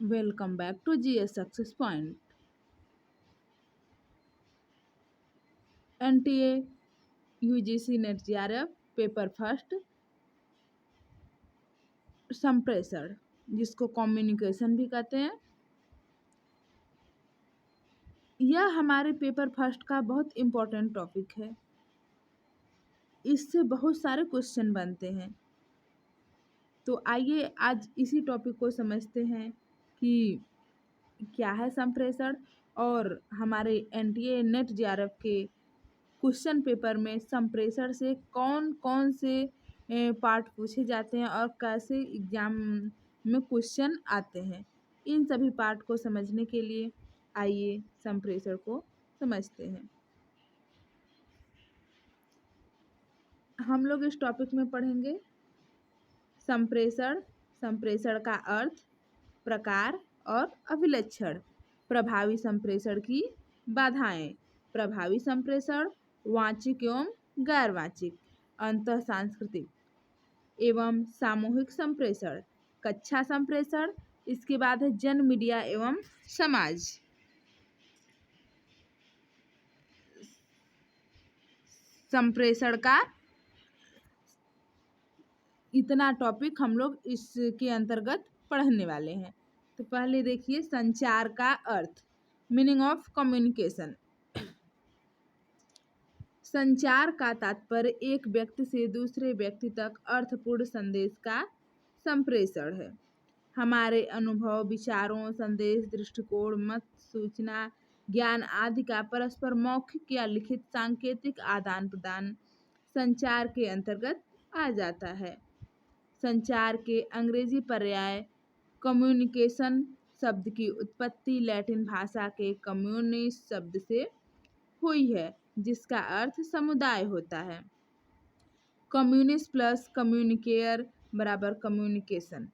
Welcome back to GS Success Point. NTA UGC net JRF paper first संप्रेषण जिसको communication भी कहते हैं। यह हमारे पेपर फर्स्ट का बहुत इम्पोर्टेंट टॉपिक है। इससे बहुत सारे क्वेश्चन बनते हैं। तो आइए आज इसी टॉपिक को समझते हैं कि क्या है संप्रेषण और हमारे NTA नेट JRF के क्वेश्चन पेपर में संप्रेषण से कौन कौन से पार्ट पूछे जाते हैं और कैसे एग्जाम में क्वेश्चन आते हैं। इन सभी पार्ट को समझने के लिए आइए संप्रेषण को समझते हैं। हम लोग इस टॉपिक में पढ़ेंगे संप्रेषण, संप्रेषण का अर्थ, प्रकार और अभिलक्षण, प्रभावी संप्रेषण की बाधाएं, प्रभावी संप्रेषण, वाचिक एवं गैर वाचिक, अंतः सांस्कृतिक एवं सामूहिक संप्रेषण, कक्षा संप्रेषण, इसके बाद है जन मीडिया एवं समाज। संप्रेषण का इतना टॉपिक हम लोग इसके अंतर्गत पढ़ने वाले हैं। तो पहले देखिए संचार का अर्थ, मीनिंग ऑफ कम्युनिकेशन। संचार का तात्पर्य एक व्यक्ति से दूसरे व्यक्ति तक अर्थपूर्ण संदेश का संप्रेषण है। हमारे अनुभव, विचारों, संदेश, दृष्टिकोण, मत, सूचना, ज्ञान आदि का परस्पर मौखिक या लिखित सांकेतिक आदान प्रदान संचार के अंतर्गत आ जाता है। संचार के अंग्रेजी पर्याय कम्युनिकेशन शब्द की उत्पत्ति लैटिन भाषा के कम्युनिस शब्द से हुई है, जिसका अर्थ समुदाय होता है। कम्युनिस्ट प्लस कम्युनिकेयर बराबर कम्युनिकेशन।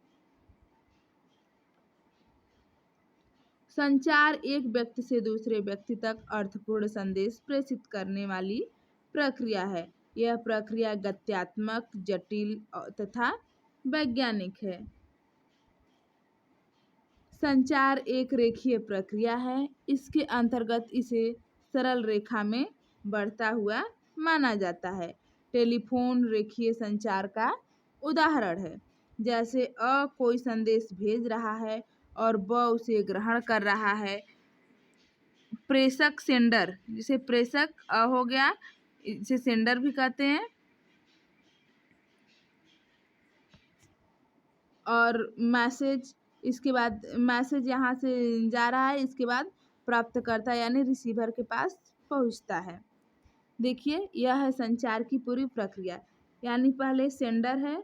संचार एक व्यक्ति से दूसरे व्यक्ति तक अर्थपूर्ण संदेश प्रेषित करने वाली प्रक्रिया है। यह प्रक्रिया गत्यात्मक, जटिल तथा वैज्ञानिक है। संचार एक रेखीय प्रक्रिया है। इसके अंतर्गत इसे सरल रेखा में बढ़ता हुआ माना जाता है। टेलीफोन रेखीय संचार का उदाहरण है। जैसे अ कोई संदेश भेज रहा है और ब उसे ग्रहण कर रहा है। प्रेषक सेंडर, जिसे प्रेषक अ हो गया, इसे सेंडर भी कहते हैं। और मैसेज, इसके बाद मैसेज यहाँ से जा रहा है, इसके बाद प्राप्तकर्ता यानी रिसीवर के पास पहुँचता है। देखिए यह है संचार की पूरी प्रक्रिया। यानी पहले सेंडर है,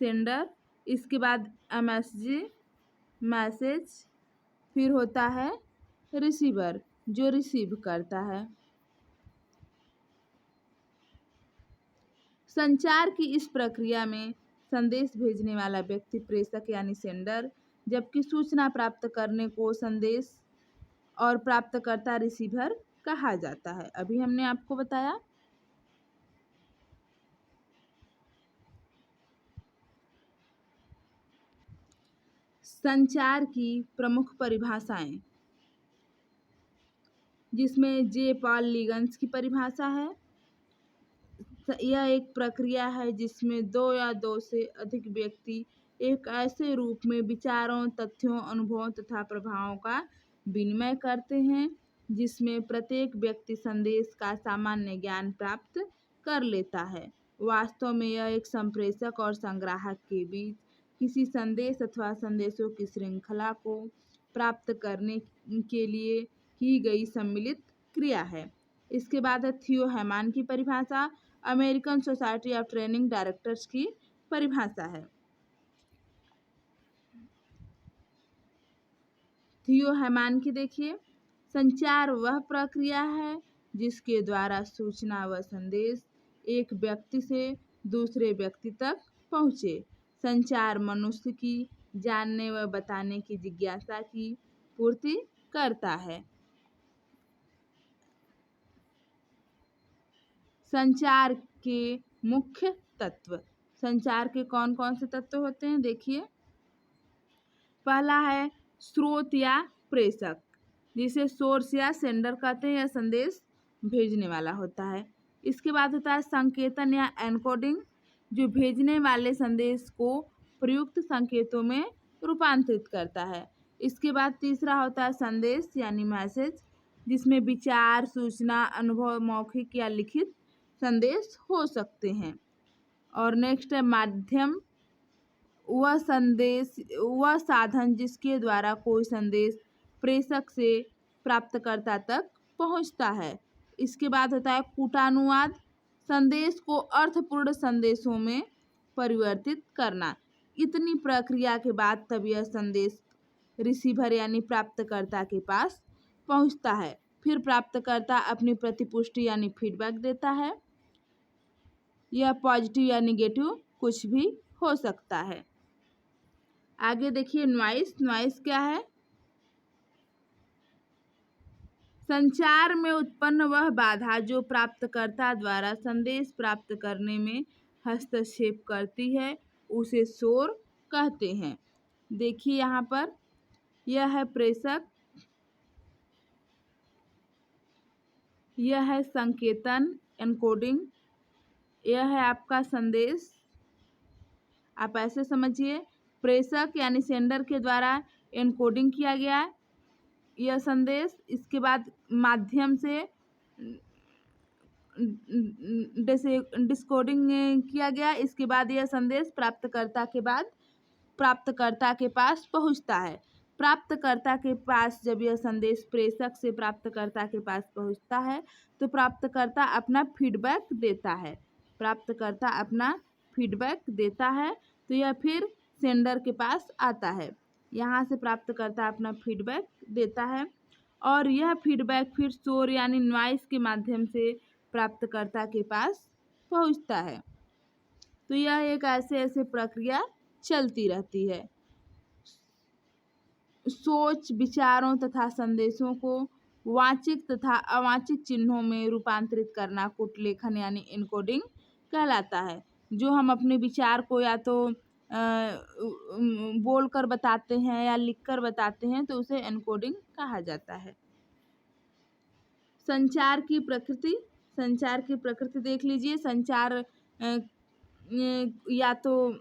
सेंडर, इसके बाद MSG मैसेज, फिर होता है रिसीवर जो रिसीव करता है। संचार की इस प्रक्रिया में संदेश भेजने वाला व्यक्ति प्रेषक यानी सेंडर, जबकि सूचना प्राप्त करने को संदेश और प्राप्तकर्ता रिसीवर कहा जाता है। अभी हमने आपको बताया। संचार की प्रमुख परिभाषाएं, जिसमें जे पॉल लिगन्स की परिभाषा है। यह एक प्रक्रिया है जिसमें दो या दो से अधिक व्यक्ति एक ऐसे रूप में विचारों, तथ्यों, अनुभवों तथा प्रभावों का विनिमय करते हैं जिसमें प्रत्येक व्यक्ति संदेश का सामान्य ज्ञान प्राप्त कर लेता है। वास्तव में यह एक संप्रेषक और संग्राहक के बीच किसी संदेश अथवा संदेशों की श्रृंखला को प्राप्त करने के लिए की गई सम्मिलित क्रिया है। इसके बाद है थियो हैमान की परिभाषा, American society of training directors की परिभाषा है। थियो हैमान की देखिए, संचार वह प्रक्रिया है जिसके द्वारा सूचना व संदेश एक व्यक्ति से दूसरे व्यक्ति तक पहुँचे। संचार मनुष्य की जानने व बताने की जिज्ञासा की पूर्ति करता है। संचार के मुख्य तत्व, संचार के कौन कौन से तत्व होते हैं देखिए। पहला है स्रोत या प्रेषक, जिसे सोर्स या सेंडर कहते हैं, या संदेश भेजने वाला होता है। इसके बाद होता है संकेतन या एनकोडिंग, जो भेजने वाले संदेश को प्रयुक्त संकेतों में रूपांतरित करता है। इसके बाद तीसरा होता है संदेश यानी मैसेज, जिसमें विचार, सूचना, अनुभव, मौखिक या लिखित संदेश हो सकते हैं। और नेक्स्ट है माध्यम, वह साधन जिसके द्वारा कोई संदेश प्रेषक से प्राप्तकर्ता तक पहुंचता है। इसके बाद होता है कूटानुवाद, संदेश को अर्थपूर्ण संदेशों में परिवर्तित करना। इतनी प्रक्रिया के बाद तब यह संदेश रिसीवर यानी प्राप्तकर्ता के पास पहुंचता है। फिर प्राप्तकर्ता अपनी प्रतिपुष्टि यानी फीडबैक देता है। यह पॉजिटिव या निगेटिव कुछ भी हो सकता है। आगे देखिए नॉइस। नॉइस क्या है? संचार में उत्पन्न वह बाधा जो प्राप्तकर्ता द्वारा संदेश प्राप्त करने में हस्तक्षेप करती है, उसे शोर कहते हैं। देखिए यहाँ पर यह है प्रेषक, यह है संकेतन एनकोडिंग, यह है आपका संदेश। आप ऐसे समझिए, प्रेषक यानी सेंडर के द्वारा एनकोडिंग किया गया यह संदेश, इसके बाद माध्यम से डिकोडिंग किया गया, इसके बाद यह संदेश प्राप्तकर्ता के पास पहुंचता है। प्राप्तकर्ता के पास जब यह संदेश प्रेषक से प्राप्तकर्ता के पास पहुंचता है तो प्राप्तकर्ता अपना फीडबैक देता है तो यह फिर सेंडर के पास आता है। यहाँ से प्राप्तकर्ता अपना फीडबैक देता है और यह फीडबैक फिर शोर यानी नॉइस के माध्यम से प्राप्तकर्ता के पास पहुंचता है। तो यह एक ऐसे प्रक्रिया चलती रहती है। सोच, विचारों तथा संदेशों को वाचिक तथा अवाचिक चिन्हों में रूपांतरित करना कूटलेखन यानी एन्कोडिंग कहलाता है। जो हम अपने विचार को या तो बोलकर बताते हैं या लिखकर बताते हैं तो उसे एन्कोडिंग कहा जाता है। संचार की प्रकृति देख लीजिए। संचार या तो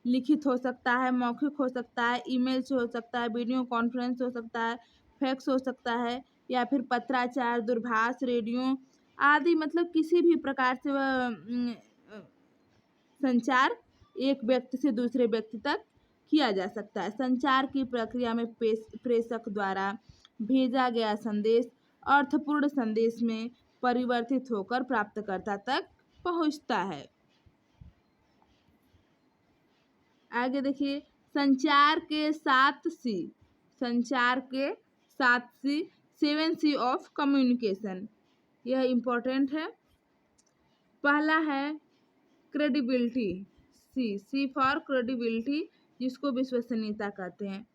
लिखित हो सकता है, मौखिक हो सकता है, ईमेल से हो सकता है, वीडियो कॉन्फ्रेंस हो सकता है, फैक्स हो सकता है, या फिर पत्राचार, दूरभाष, रेडियो आदि। मतलब किसी भी प्रकार से वह संचार एक व्यक्ति से दूसरे व्यक्ति तक किया जा सकता है। संचार की प्रक्रिया में प्रेषक द्वारा भेजा गया संदेश अर्थपूर्ण संदेश में परिवर्तित होकर प्राप्तकर्ता तक पहुंचता है। आगे देखिए संचार के 7 C ऑफ कम्युनिकेशन, यह इम्पोर्टेंट है। पहला है क्रेडिबिलिटी, सी फॉर क्रेडिबिलिटी, जिसको विश्वसनीयता कहते हैं।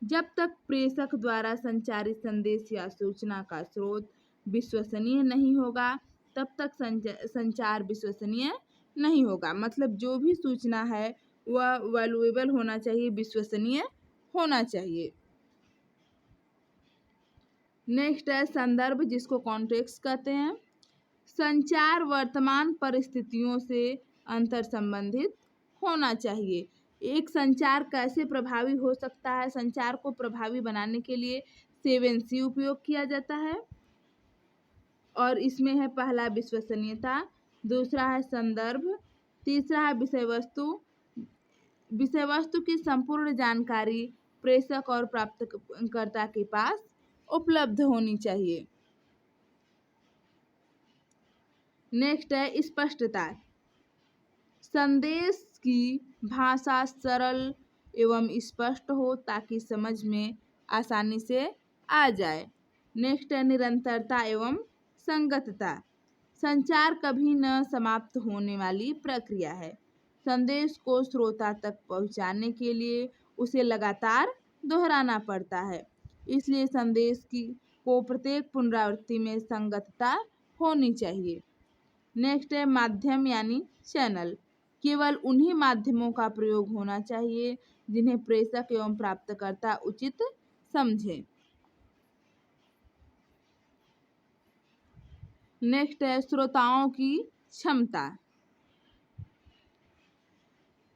जब तक प्रेषक द्वारा संचारित संदेश या सूचना का स्रोत विश्वसनीय नहीं होगा तब तक संचार विश्वसनीय नहीं होगा। मतलब जो भी सूचना है वह वैल्यूएबल होना चाहिए, विश्वसनीय होना चाहिए। नेक्स्ट है संदर्भ, जिसको कॉन्टेक्स्ट कहते हैं। संचार वर्तमान परिस्थितियों से अंतर संबंधित होना चाहिए। एक संचार कैसे प्रभावी हो सकता है? संचार को प्रभावी बनाने के लिए 7C उपयोग किया जाता है और इसमें है पहला विश्वसनीयता, दूसरा है संदर्भ, तीसरा है विषय वस्तु की संपूर्ण जानकारी प्रेषक और प्राप्तकर्ता के पास उपलब्ध होनी चाहिए। नेक्स्ट है स्पष्टता, संदेश की भाषा सरल एवं स्पष्ट हो ताकि समझ में आसानी से आ जाए। नेक्स्ट है निरंतरता एवं संगतता, संचार कभी न समाप्त होने वाली प्रक्रिया है। संदेश को श्रोता तक पहुंचाने के लिए उसे लगातार दोहराना पड़ता है, इसलिए संदेश को प्रत्येक पुनरावृत्ति में संगतता होनी चाहिए। नेक्स्ट है माध्यम यानी चैनल, केवल उन्हीं माध्यमों का प्रयोग होना चाहिए जिन्हें प्रेषक एवं प्राप्तकर्ता उचित समझे। नेक्स्ट है श्रोताओं की क्षमता।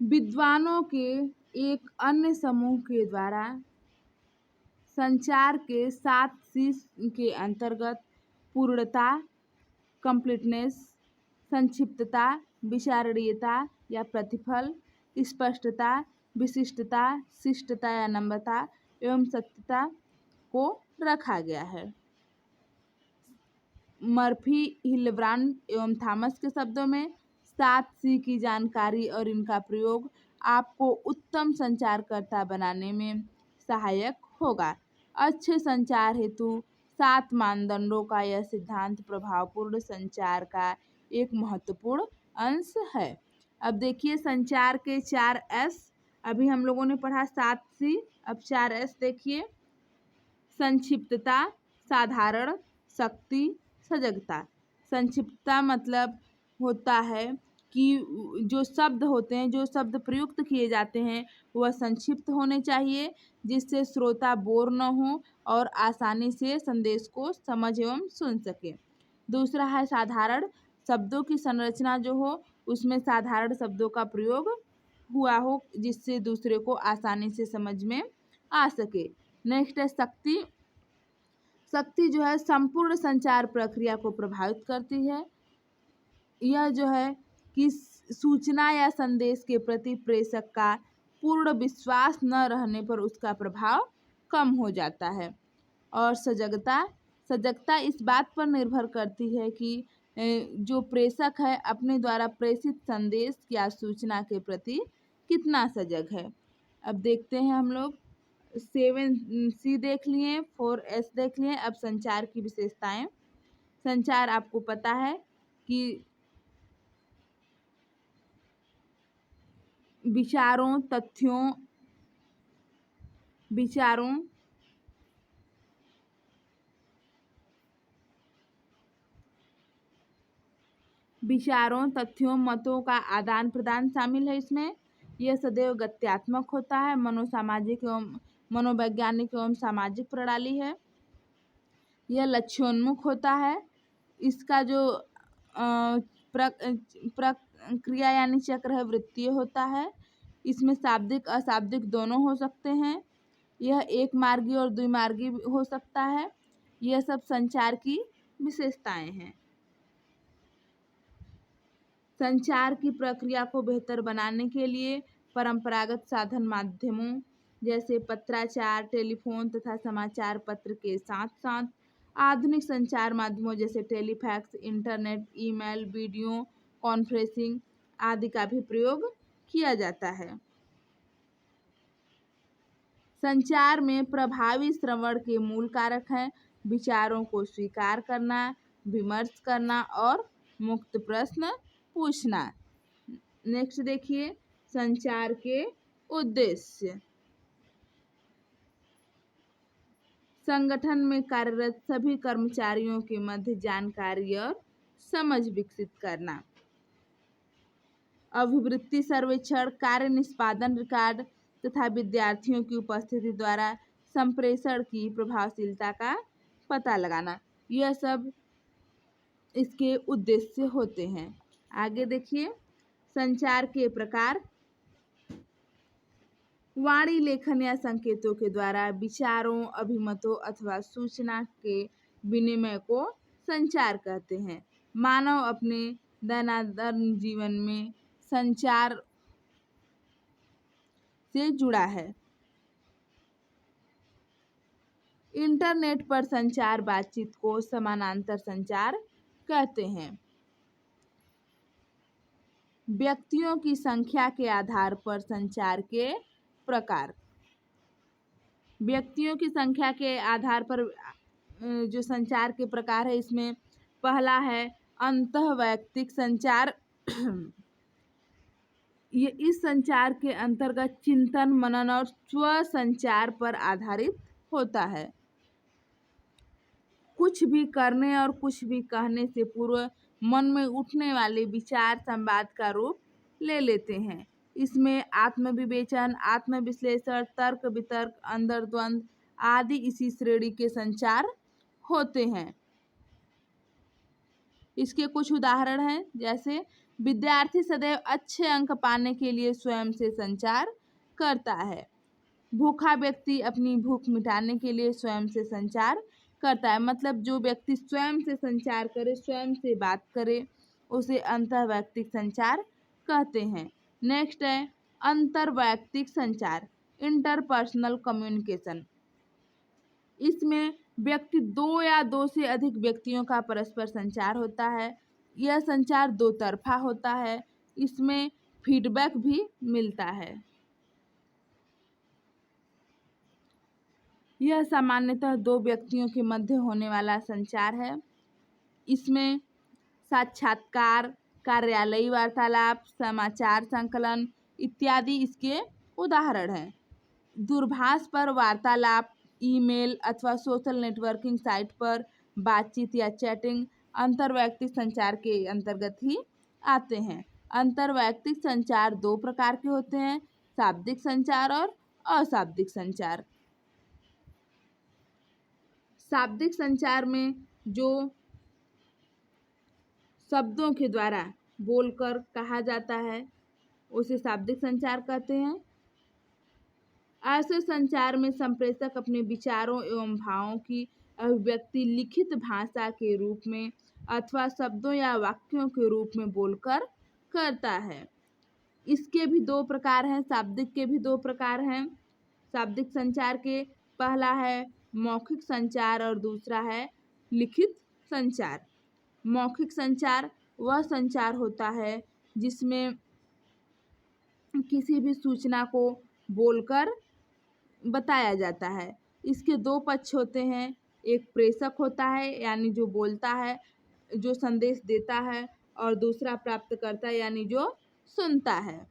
विद्वानों के एक अन्य समूह के द्वारा संचार के 7 C के अंतर्गत पूर्णता, कंप्लीटनेस, संक्षिप्तता, विचारणीयता या प्रतिफल, स्पष्टता, विशिष्टता, शिष्टता या नम्रता एवं सत्यता को रखा गया है। मर्फी, हिल्डेब्रांड एवं थॉमस के शब्दों में 7 C की जानकारी और इनका प्रयोग आपको उत्तम संचारकर्ता बनाने में सहायक होगा। अच्छे संचार हेतु 7 मानदंडों का यह सिद्धांत प्रभावपूर्ण संचार का एक महत्वपूर्ण अंश है। अब देखिए संचार के 4 S। अभी हम लोगों ने पढ़ा 7 C, अब 4 S देखिए। संक्षिप्तता, साधारण, शक्ति, सजगता। संक्षिप्तता मतलब होता है कि जो शब्द होते हैं, जो शब्द प्रयुक्त किए जाते हैं वह संक्षिप्त होने चाहिए, जिससे श्रोता बोर न हो और आसानी से संदेश को समझ एवं सुन सके। दूसरा है साधारण, शब्दों की संरचना जो हो उसमें साधारण शब्दों का प्रयोग हुआ हो, जिससे दूसरे को आसानी से समझ में आ सके। नेक्स्ट है शक्ति। शक्ति जो है संपूर्ण संचार प्रक्रिया को प्रभावित करती है। यह जो है कि सूचना या संदेश के प्रति प्रेषक का पूर्ण विश्वास न रहने पर उसका प्रभाव कम हो जाता है। और सजगता, सजगता इस बात पर निर्भर करती है कि जो प्रेषक है अपने द्वारा प्रेषित संदेश या सूचना के प्रति कितना सजग है। अब देखते हैं हम लोग 7 C देख लिए, 4 S देख लिए। अब संचार की विशेषताएं। संचार आपको पता है कि विचारों, तथ्यों, तथ्यों, मतों का आदान प्रदान शामिल है इसमें। यह सदैव गत्यात्मक होता है, मनोसामाजिक एवं मनोवैज्ञानिक एवं सामाजिक प्रणाली है। यह लक्ष्योन्मुख होता है। इसका जो प्रक्रिया यानी चक्र है वृत्तीय होता है। इसमें शाब्दिक अशाब्दिक दोनों हो सकते हैं। यह एक मार्गी और द्विमार्गी हो सकता है। यह सब संचार की विशेषताएं हैं। संचार की प्रक्रिया को बेहतर बनाने के लिए परंपरागत साधन माध्यमों जैसे पत्राचार, टेलीफोन तथा समाचार पत्र के साथ साथ आधुनिक संचार माध्यमों जैसे telefax, internet, email, video conferencing आदि का भी प्रयोग किया जाता है। संचार में प्रभावी श्रवण के मूल कारक हैं विचारों को स्वीकार करना, विमर्श करना और मुक्त प्रश्न पूछना। नेक्स्ट देखिए संचार के उद्देश्य। संगठन में कार्यरत सभी कर्मचारियों के मध्य जानकारी और समझ विकसित करना। अभिवृत्ति सर्वेक्षण, कार्य निष्पादन रिकॉर्ड तथा विद्यार्थियों की उपस्थिति द्वारा संप्रेषण की प्रभावशीलता का पता लगाना, यह सब इसके उद्देश्य होते हैं। आगे देखिए संचार के प्रकार। वाणी, लेखन या संकेतों के द्वारा विचारों, अभिमतों अथवा सूचना के विनिमय को संचार कहते हैं। मानव अपने दैनंदिन जीवन में संचार से जुड़ा है। इंटरनेट पर संचार बातचीत को समानांतर संचार कहते हैं। व्यक्तियों की संख्या के आधार पर संचार के प्रकार। व्यक्तियों की संख्या के आधार पर जो संचार के प्रकार है इसमें पहला है अंतःवैयक्तिक संचार। ये इस संचार के अंतर्गत चिंतन, मनन और स्व संचार पर आधारित होता है। कुछ भी करने और कुछ भी कहने से पूर्व मन में उठने वाले विचार संवाद का रूप ले लेते हैं। इसमें आत्मविवेचन, आत्मविश्लेषण, तर्क वितर्क, अंतर्द्वंद आदि इसी श्रेणी के संचार होते हैं। इसके कुछ उदाहरण हैं, जैसे विद्यार्थी सदैव अच्छे अंक पाने के लिए स्वयं से संचार करता है। भूखा व्यक्ति अपनी भूख मिटाने के लिए स्वयं से संचार करता है। मतलब जो व्यक्ति स्वयं से संचार करे, स्वयं से बात करे, उसे अंतर्वैयक्तिक संचार कहते हैं। नेक्स्ट है अंतर्वैयक्तिक संचार, इंटरपर्सनल कम्युनिकेशन। इसमें व्यक्ति दो या दो से अधिक व्यक्तियों का परस्पर संचार होता है। यह संचार दो तरफा होता है। इसमें फीडबैक भी मिलता है। यह सामान्यतः दो व्यक्तियों के मध्य होने वाला संचार है। इसमें साक्षात्कार, कार्यालयीय वार्तालाप, समाचार संकलन इत्यादि इसके उदाहरण हैं। दूरभाष पर वार्तालाप, ईमेल अथवा सोशल नेटवर्किंग साइट पर बातचीत या चैटिंग अंतर्वैयक्तिक संचार के अंतर्गत ही आते हैं। अंतर्वैयक्तिक संचार दो प्रकार के होते हैं, शाब्दिक संचार और अशाब्दिक संचार। शाब्दिक संचार में जो शब्दों के द्वारा बोलकर कहा जाता है उसे शाब्दिक संचार कहते हैं। ऐसे संचार में संप्रेषक अपने विचारों एवं भावों की अभिव्यक्ति लिखित भाषा के रूप में अथवा शब्दों या वाक्यों के रूप में बोलकर करता है। इसके भी दो प्रकार हैं, शाब्दिक के भी दो प्रकार हैं। शाब्दिक संचार के पहला है मौखिक संचार और दूसरा है लिखित संचार। मौखिक संचार वह संचार होता है जिसमें किसी भी सूचना को बोलकर बताया जाता है। इसके दो पक्ष होते हैं, एक प्रेषक होता है यानी जो बोलता है, जो संदेश देता है, और दूसरा प्राप्तकर्ता यानी जो सुनता है।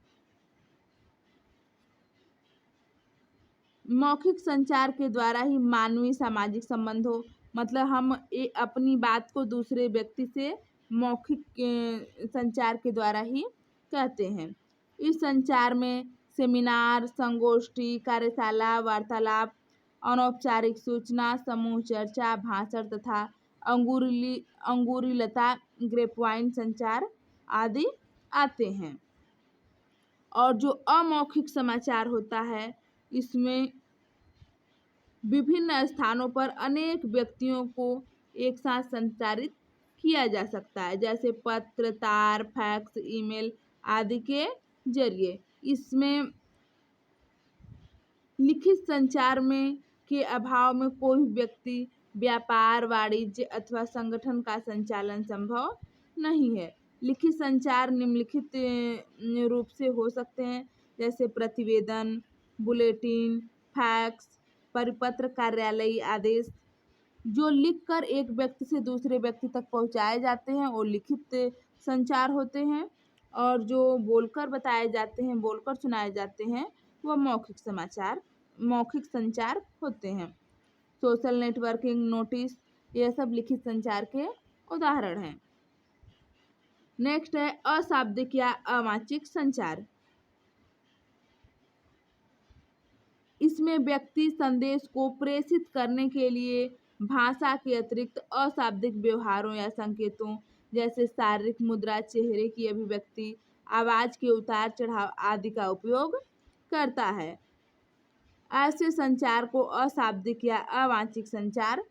मौखिक संचार के द्वारा ही मानवीय सामाजिक संबंधों, मतलब हम अपनी बात को दूसरे व्यक्ति से मौखिक संचार के द्वारा ही कहते हैं। इस संचार में सेमिनार, संगोष्ठी, कार्यशाला, वार्तालाप, अनौपचारिक सूचना, समूह चर्चा, भाषण तथा अंगुरीलता ग्रेपवाइन संचार आदि आते हैं। और जो अमौखिक समाचार होता है, इसमें विभिन्न स्थानों पर अनेक व्यक्तियों को एक साथ संचारित किया जा सकता है, जैसे पत्र, तार, फैक्स, ईमेल आदि के जरिए। इसमें लिखित संचार में के अभाव में कोई व्यक्ति व्यापार, वाणिज्य अथवा संगठन का संचालन संभव नहीं है। लिखित संचार निम्नलिखित रूप से हो सकते हैं, जैसे प्रतिवेदन, बुलेटिन, फैक्स, परिपत्र, कार्यालयीय आदेश। जो लिखकर एक व्यक्ति से दूसरे व्यक्ति तक पहुंचाए जाते हैं वो लिखित संचार होते हैं, और जो बोलकर बताए जाते हैं, बोलकर सुनाए जाते हैं, वो मौखिक संचार होते हैं। सोशल नेटवर्किंग, नोटिस, यह सब लिखित संचार के उदाहरण हैं। नेक्स्ट है अशाब्दिक या अवाचिक संचार। इसमें व्यक्ति संदेश को प्रेषित करने के लिए भाषा के अतिरिक्त अशाब्दिक व्यवहारों या संकेतों, जैसे शारीरिक मुद्रा, चेहरे की अभिव्यक्ति, आवाज के उतार चढ़ाव आदि का उपयोग करता है। ऐसे संचार को अशाब्दिक या अवाचिक संचार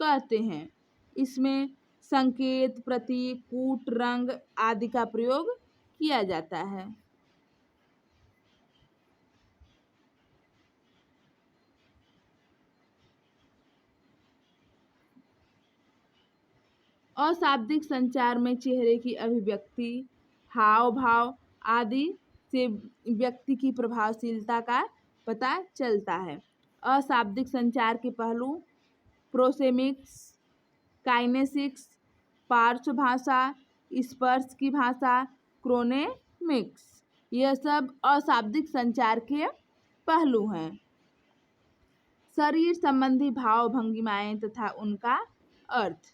कहते हैं। इसमें संकेत, प्रतीक, कूट, रंग आदि का प्रयोग किया जाता है। अशाब्दिक संचार में चेहरे की अभिव्यक्ति, हाव भाव आदि से व्यक्ति की प्रभावशीलता का पता चलता है। अशाब्दिक संचार के पहलू प्रोसेमिक्स, काइनेसिक्स, पार्श्व भाषा, स्पर्श की भाषा, क्रोनेमिक्स, यह सब अशाब्दिक संचार के पहलू हैं। शरीर संबंधी भाव भंगिमाएं तथा उनका अर्थ,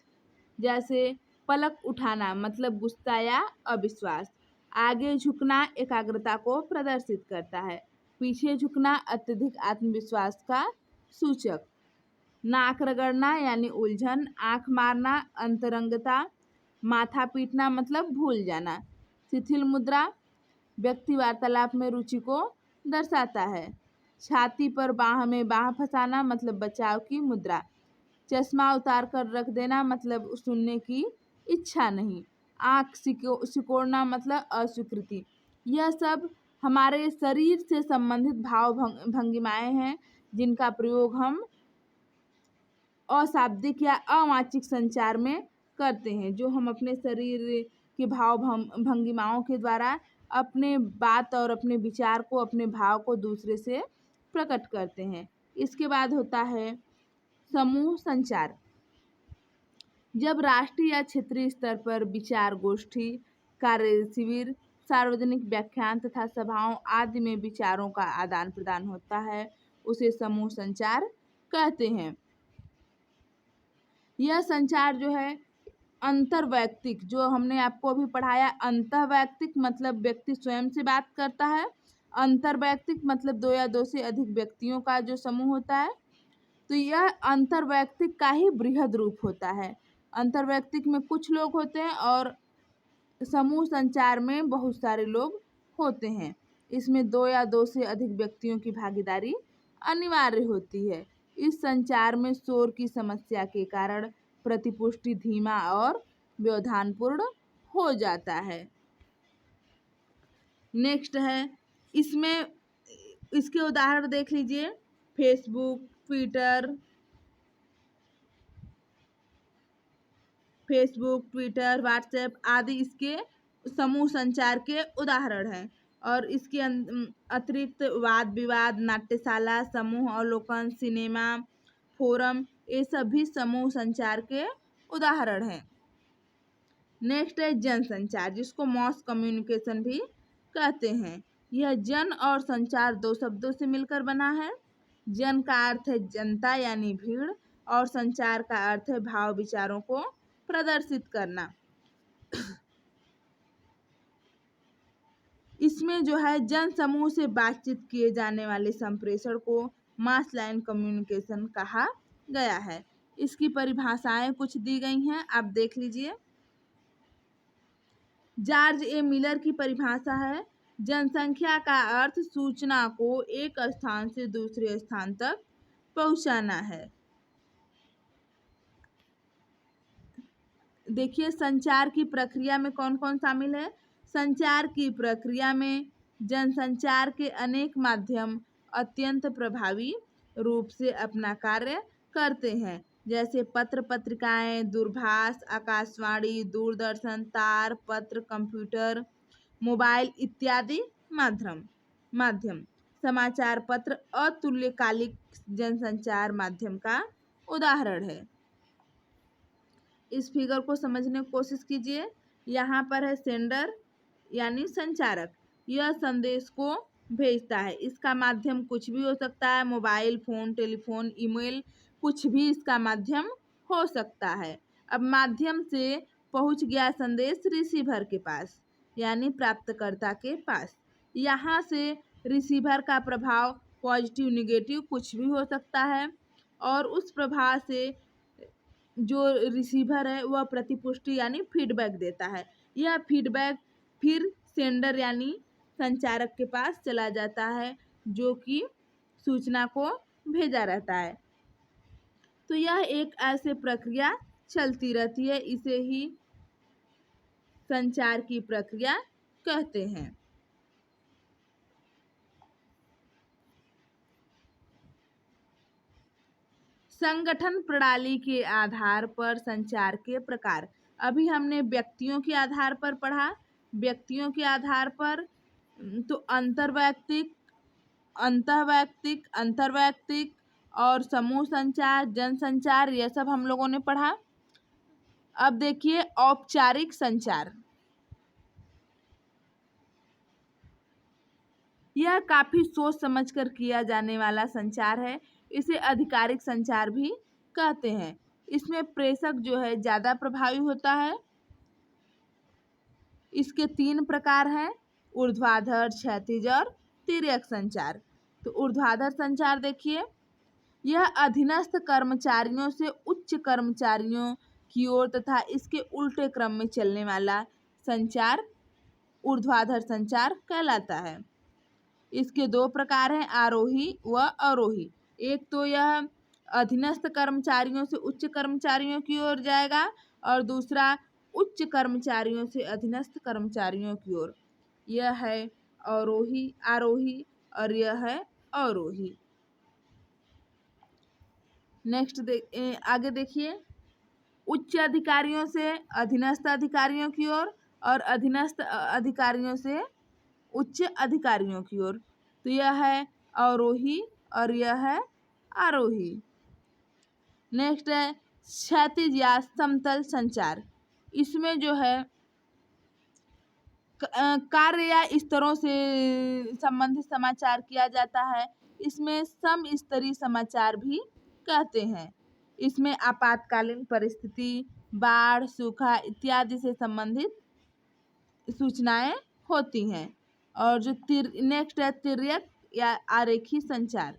जैसे पलक उठाना मतलब गुस्सा या अविश्वास, आगे झुकना एकाग्रता को प्रदर्शित करता है। पीछे झुकना अत्यधिक आत्मविश्वास का सूचक। नाक रगड़ना यानी उलझन। आंख मारना अंतरंगता। माथा पीटना मतलब भूल जाना। शिथिल मुद्रा व्यक्ति वार्तालाप में रुचि को दर्शाता है। छाती पर बाह में बाह फंसाना मतलब बचाव की मुद्रा। चश्मा उतार कर रख देना मतलब सुनने की इच्छा नहीं। आँख सिकोड़ना मतलब अस्वीकृति। यह सब हमारे शरीर से संबंधित भाव भंगिमाएं हैं जिनका प्रयोग हम अशाब्दिक या अवाचिक संचार में करते हैं, जो हम अपने शरीर के भाव भंगिमाओं के द्वारा अपने बात और अपने विचार को, अपने भाव को दूसरे से प्रकट करते हैं। इसके बाद होता है समूह संचार। जब राष्ट्रीय या क्षेत्रीय स्तर पर विचार गोष्ठी, कार्य शिविर, सार्वजनिक व्याख्यान तथा सभाओं आदि में विचारों का आदान प्रदान होता है, उसे समूह संचार कहते हैं। यह संचार जो है अंतर्वैयक्तिक, जो हमने आपको अभी पढ़ाया, अंतर्वैयक्तिक मतलब व्यक्ति स्वयं से बात करता है। अंतर्वैयक्तिक मतलब दो या दो से अधिक व्यक्तियों का जो समूह होता है। तो यह अंतर्वैयक्तिक का ही बृहद रूप होता है। अंतर्वैयक्तिक में कुछ लोग होते हैं और समूह संचार में बहुत सारे लोग होते हैं। इसमें दो या दो से अधिक व्यक्तियों की भागीदारी अनिवार्य होती है। इस संचार में शोर की समस्या के कारण प्रतिपुष्टि धीमा और व्यवधानपूर्ण हो जाता है। नेक्स्ट है, इसमें इसके उदाहरण देख लीजिए। फेसबुक, ट्विटर, व्हाट्सएप आदि इसके समूह संचार के उदाहरण हैं। और इसके अतिरिक्त वाद विवाद, नाट्यशाला, समूह अवलोकन, सिनेमा, फोरम, ये सभी समूह संचार के उदाहरण हैं। नेक्स्ट है जनसंचार, जिसको मॉस कम्युनिकेशन भी कहते हैं। यह जन और संचार दो शब्दों से मिलकर बना है। जन का अर्थ है जनता यानी भीड़, और संचार का अर्थ है भाव विचारों को प्रदर्शित करना। इसमें जो है जन समूह से बातचीत किए जाने वाले संप्रेषण को मास लाइन कम्युनिकेशन कहा गया है। इसकी परिभाषाएं कुछ दी गई हैं, आप देख लीजिए। जॉर्ज ए मिलर की परिभाषा है, जनसंख्या का अर्थ सूचना को एक स्थान से दूसरे स्थान तक पहुंचाना है। देखिए संचार की प्रक्रिया में कौन कौन शामिल है। संचार की प्रक्रिया में जनसंचार के अनेक माध्यम अत्यंत प्रभावी रूप से अपना कार्य करते हैं, जैसे पत्र पत्रिकाएं, दूरभाष, आकाशवाणी, दूरदर्शन, तार पत्र, कंप्यूटर, मोबाइल इत्यादि माध्यम। समाचार पत्र अतुल्यकालिक जनसंचार माध्यम का उदाहरण है। इस फिगर को समझने की कोशिश कीजिए। यहाँ पर है सेंडर यानी संचारक, यह संदेश को भेजता है। इसका माध्यम कुछ भी हो सकता है, मोबाइल फोन, टेलीफोन, ईमेल, कुछ भी इसका माध्यम हो सकता है। अब माध्यम से पहुँच गया संदेश रिसीवर के पास यानी प्राप्तकर्ता के पास। यहाँ से रिसीवर का प्रभाव पॉजिटिव निगेटिव कुछ भी हो सकता है, और उस प्रभाव से जो रिसीवर है वह प्रतिपुष्टि यानी फीडबैक देता है। यह फीडबैक फिर सेंडर यानी संचारक के पास चला जाता है, जो कि सूचना को भेजा रहता है। तो यह एक ऐसे प्रक्रिया चलती रहती है, इसे ही संचार की प्रक्रिया कहते हैं। संगठन प्रणाली के आधार पर संचार के प्रकार। अभी हमने व्यक्तियों के आधार पर पढ़ा। व्यक्तियों के आधार पर तो अंतर्वैयक्तिक, अंतर्वैयक्तिक और समूह संचार, जनसंचार, यह सब हम लोगों ने पढ़ा। अब देखिए औपचारिक संचार। यह काफी सोच समझकर किया जाने वाला संचार है। इसे आधिकारिक संचार भी कहते हैं। इसमें प्रेषक जो है ज़्यादा प्रभावी होता है। इसके 3 प्रकार हैं, ऊर्ध्वाधर, क्षैतिज और तिर्यक संचार। तो ऊर्ध्वाधर संचार देखिए, यह अधीनस्थ कर्मचारियों से उच्च कर्मचारियों की ओर तथा इसके उल्टे क्रम में चलने वाला संचार ऊर्ध्वाधर संचार कहलाता है। इसके 2 प्रकार हैं, आरोही व अवरोही। एक तो यह अधीनस्थ कर्मचारियों से उच्च कर्मचारियों की ओर जाएगा और दूसरा उच्च कर्मचारियों से अधीनस्थ कर्मचारियों की ओर। यह है अवरोही आरोही और यह है अवरोही। नेक्स्ट आगे देखिए, उच्च अधिकारियों से अधीनस्थ अधिकारियों की ओर और अधीनस्थ अधिकारियों से उच्च अधिकारियों की ओर। तो यह है अवरोही और यह है आरोही। नेक्स्ट है क्षैतिज या समतल संचार। इसमें जो है कार्य या स्तरों से संबंधित समाचार किया जाता है। इसमें समस्तरीय समाचार भी कहते हैं। इसमें आपातकालीन परिस्थिति, बाढ़, सूखा इत्यादि से संबंधित सूचनाएं होती हैं। और जो नेक्स्ट है तिर्यक या आरेखी संचार।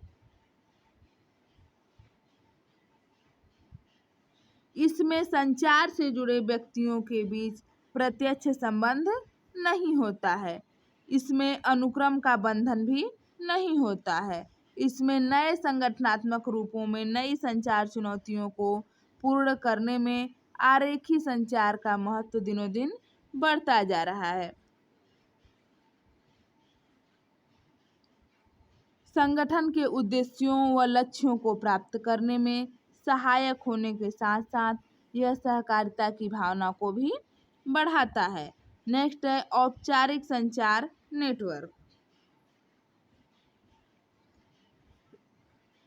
इसमें संचार से जुड़े व्यक्तियों के बीच प्रत्यक्ष संबंध नहीं होता है। इसमें अनुक्रम का बंधन भी नहीं होता है। इसमें नए संगठनात्मक रूपों में नई संचार चुनौतियों को पूर्ण करने में आरेखी संचार का महत्व दिनों दिन बढ़ता जा रहा है। संगठन के उद्देश्यों व लक्ष्यों को प्राप्त करने में सहायक होने के साथ साथ यह सहकारिता की भावना को भी बढ़ाता है। नेक्स्ट है औपचारिक संचार नेटवर्क।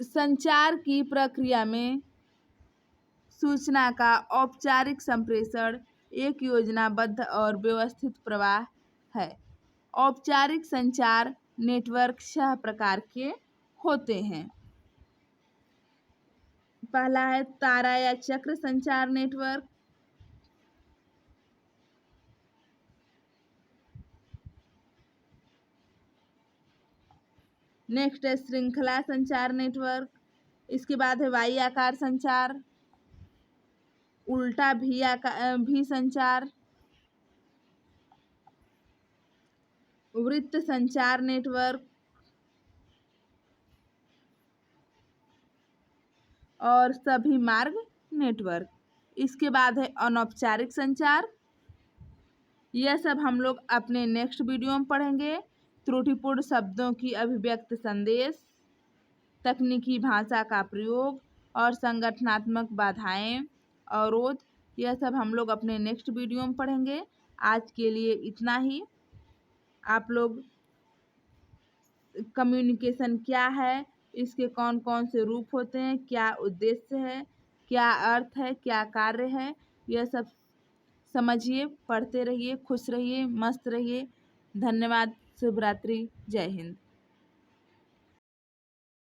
संचार की प्रक्रिया में सूचना का औपचारिक संप्रेषण एक योजनाबद्ध और व्यवस्थित प्रवाह है। औपचारिक संचार नेटवर्क 6 प्रकार के होते हैं। पहला है तारा या चक्र संचार नेटवर्क। नेक्स्ट है श्रृंखला संचार नेटवर्क। इसके बाद है वाई आकार संचार, उल्टा भी संचार, वृत्त संचार नेटवर्क और सभी मार्ग नेटवर्क। इसके बाद है अनौपचारिक संचार। यह सब हम लोग अपने नेक्स्ट वीडियो में पढ़ेंगे। त्रुटिपूर्ण शब्दों की अभिव्यक्त संदेश, तकनीकी भाषा का प्रयोग और संगठनात्मक बाधाएं, अवरोध, यह सब हम लोग अपने नेक्स्ट वीडियो में पढ़ेंगे। आज के लिए इतना ही। आप लोग कम्युनिकेशन क्या है, इसके कौन कौन से रूप होते हैं, क्या उद्देश्य है, क्या अर्थ है, क्या कार्य है, यह सब समझिए, पढ़ते रहिए, खुश रहिए, मस्त रहिए। धन्यवाद। शुभ रात्रि। जय हिंद।